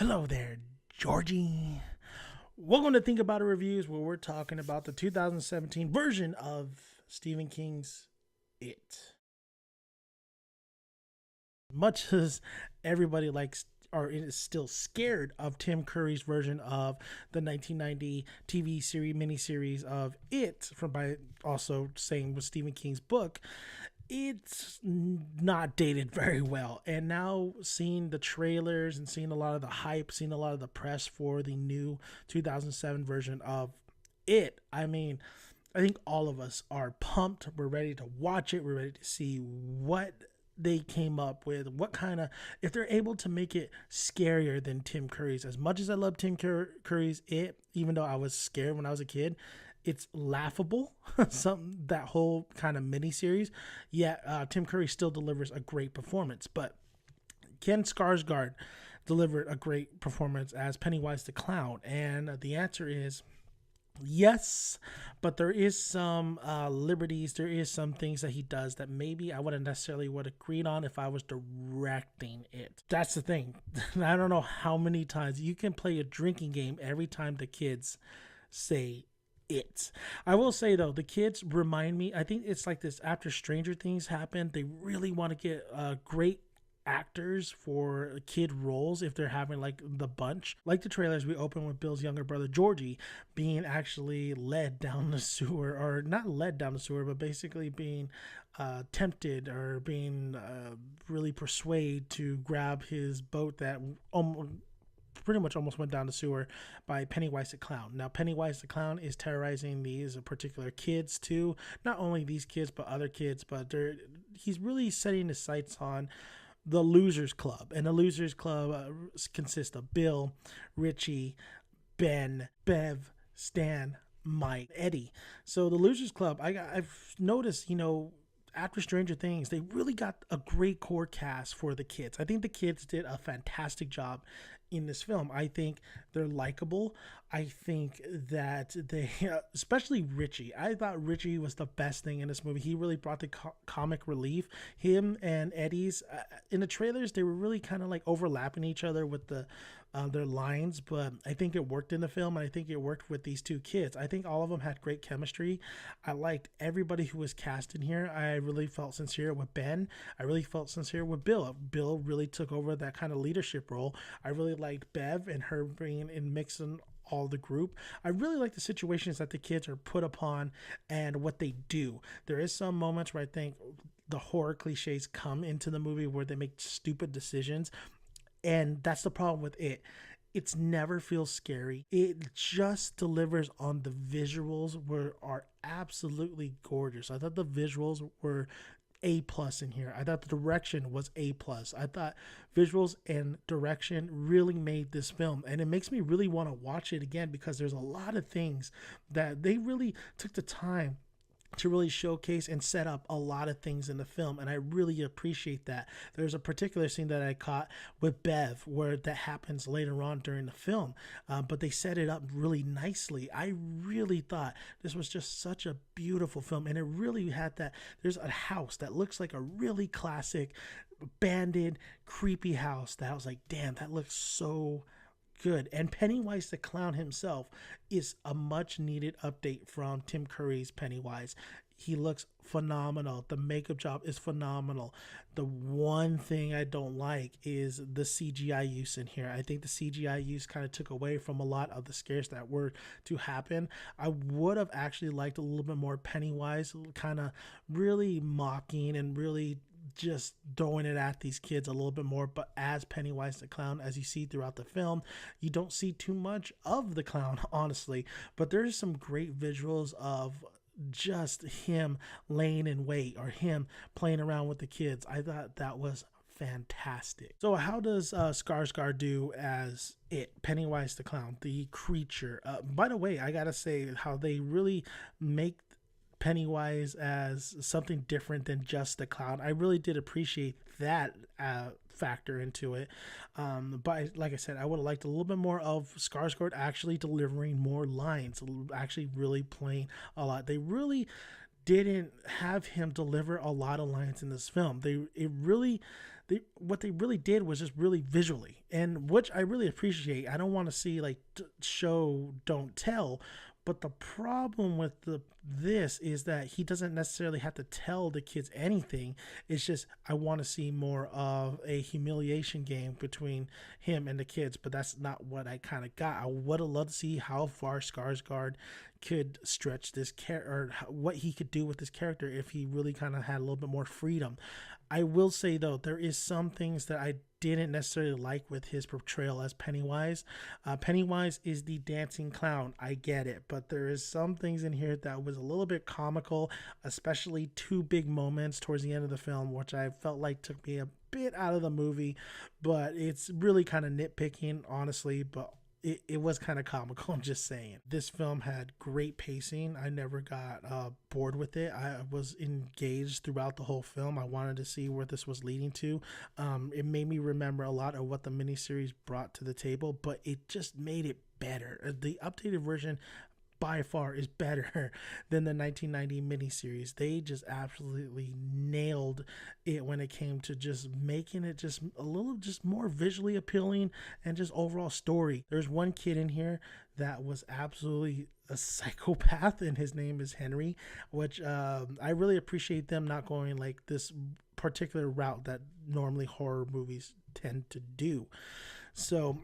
Hello there, Georgie. Welcome to Think About It Reviews, where we're talking about the 2017 version of Stephen King's It. Much as everybody likes or is still scared of Tim Curry's version of the 1990 TV series miniseries of It, from by also saying with Stephen King's book, it's not dated very well. And now seeing the trailers and seeing a lot of the hype, seeing a lot of the press for the new 2007 version of It, I think all of us are pumped. We're ready to watch it. We're ready to see what they came up with, what kind of, if they're able to make it scarier than Tim Curry's. As much as I love Tim Curry's It, even though I was scared when I was a kid, it's laughable. That whole kind of mini series. Yeah, Tim Curry still delivers a great performance, but Ken Skarsgård delivered a great performance as Pennywise the Clown, and the answer is yes, but there is some liberties. There is some things that he does that maybe I wouldn't necessarily would agree on if I was directing it. That's the thing. I don't know how many times you can play a drinking game every time the kids say it. I will say though, the kids remind me, I think it's like this after Stranger Things happened, they really want to get great actors for kid roles if they're having like the bunch. Like the trailers, we open with Bill's younger brother Georgie being actually led down the sewer, or not led down the sewer, but basically being tempted or being really persuaded to grab his boat that pretty much almost went down the sewer by Pennywise the Clown. Now, Pennywise the Clown is terrorizing these particular kids too. Not only these kids, but other kids. But he's really setting his sights on the Losers Club. And the Losers Club consists of Bill, Richie, Ben, Bev, Stan, Mike, Eddie. So the Losers Club, I've noticed, after Stranger Things, they really got a great core cast for the kids. I think the kids did a fantastic job in this film. I think they're likable. I think that they, especially Richie, I thought Richie was the best thing in this movie. He really brought the comic relief. Him and Eddie's, in the trailers, they were really kind of like overlapping each other with their lines, but I think it worked in the film, and I think it worked with these two kids. I think all of them had great chemistry. I liked everybody who was cast in here. I really felt sincere with Ben. I really felt sincere with Bill. Bill really took over that kind of leadership role. I really liked Bev and her bringing and mixing all the group. I really like the situations that the kids are put upon and what they do. There is some moments where I think the horror cliches come into the movie where they make stupid decisions, and that's the problem with it. It's never feels scary. It just delivers on the visuals, are absolutely gorgeous. I thought the visuals were A+ in here. I thought the direction was A+. I thought visuals and direction really made this film, and it makes me really want to watch it again because there's a lot of things that they really took the time to really showcase and set up a lot of things in the film, and I really appreciate that. There's a particular scene that I caught with Bev where that happens later on during the film, but they set it up really nicely. I really thought this was just such a beautiful film, and it really had that. There's a house that looks like a really classic abandoned creepy house that I was like, damn, that looks so good. And Pennywise the Clown himself is a much needed update from Tim Curry's Pennywise. He looks phenomenal. The makeup job is phenomenal. The one thing I don't like is the CGI use in here. I think the CGI use kind of took away from a lot of the scares that were to happen. I would have actually liked a little bit more Pennywise kind of really mocking and really just throwing it at these kids a little bit more. But as Pennywise the Clown, as you see throughout the film, you don't see too much of the clown, honestly. But there's some great visuals of just him laying in wait or him playing around with the kids. I thought that was fantastic. So how does Skarsgård do as it, Pennywise the Clown, the creature? By the way, I gotta say how they really make Pennywise as something different than just the clown. I really did appreciate that factor into it. But like I said, I would have liked a little bit more of Skarsgård actually delivering more lines, actually really playing a lot. They really didn't have him deliver a lot of lines in this film. What they really did was just really visually, and which I really appreciate. I don't want to see like show don't tell, but the problem with this is that he doesn't necessarily have to tell the kids anything. It's just I want to see more of a humiliation game between him and the kids, but that's not what I kind of got. I would have loved to see how far Skarsgård could stretch this character, or what he could do with this character if he really kind of had a little bit more freedom. I will say though, there is some things that I didn't necessarily like with his portrayal as Pennywise. Pennywise is the dancing clown. I get it, but there is some things in here that was a little bit comical, especially two big moments towards the end of the film, which I felt like took me a bit out of the movie, but it's really kind of nitpicking, honestly, but it was kind of comical. I'm just saying. This film had great pacing. I never got bored with it. I was engaged throughout the whole film. I wanted to see where this was leading to. It made me remember a lot of what the miniseries brought to the table, but it just made it better. The updated version by far is better than the 1990 miniseries. They just absolutely nailed it when it came to just making it just a little just more visually appealing and just overall story. There's one kid in here that was absolutely a psychopath, and his name is Henry, which I really appreciate them not going like this particular route that normally horror movies tend to do. So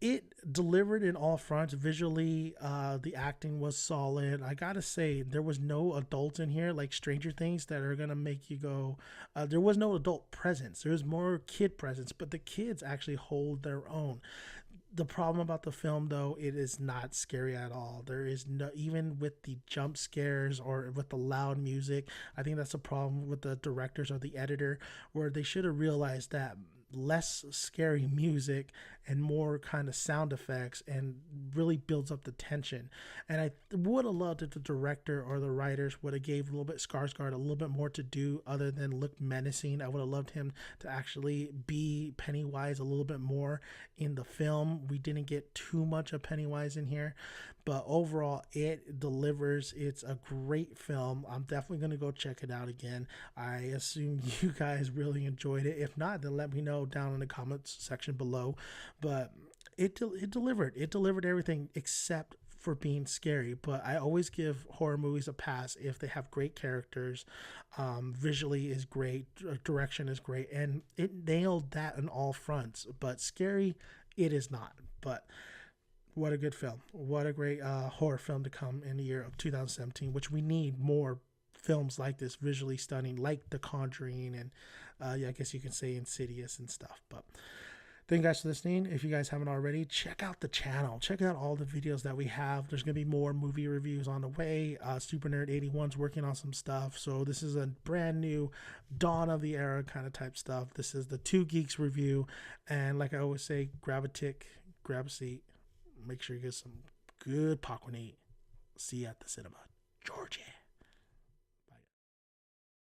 it delivered in all fronts. Visually, the acting was solid. I gotta say, there was no adults in here like Stranger Things that are gonna make you go. There was no adult presence. There was more kid presence, but the kids actually hold their own. The problem about the film, though, it is not scary at all. There is no, even with the jump scares or with the loud music, I think that's a problem with the directors or the editor, where they should have realized that less scary music and more kind of sound effects and really builds up the tension. And I would have loved if the director or the writers would have gave a little bit Skarsgård a little bit more to do other than look menacing. I would have loved him to actually be Pennywise a little bit more in the film. We didn't get too much of Pennywise in here, but overall it delivers. It's a great film. I'm definitely going to go check it out again. I assume you guys really enjoyed it. If not, then let me know down in the comments section below. But it delivered. It delivered everything except for being scary. But I always give horror movies a pass if they have great characters. Visually is great, direction is great, and it nailed that on all fronts. But scary, it is not. But what a good film. What a great horror film to come in the year of 2017, which we need more films like this, visually stunning, like The Conjuring and I guess you can say Insidious and stuff. But thank you guys for listening. If you guys haven't already, check out the channel. Check out all the videos that we have. There's going to be more movie reviews on the way. Super Nerd 81's working on some stuff. So this is a brand new dawn of the era kind of type stuff. This is the Two Geeks review. And like I always say, grab a tick, grab a seat. Make sure you get some good popcorn. See you at the cinema. Georgia.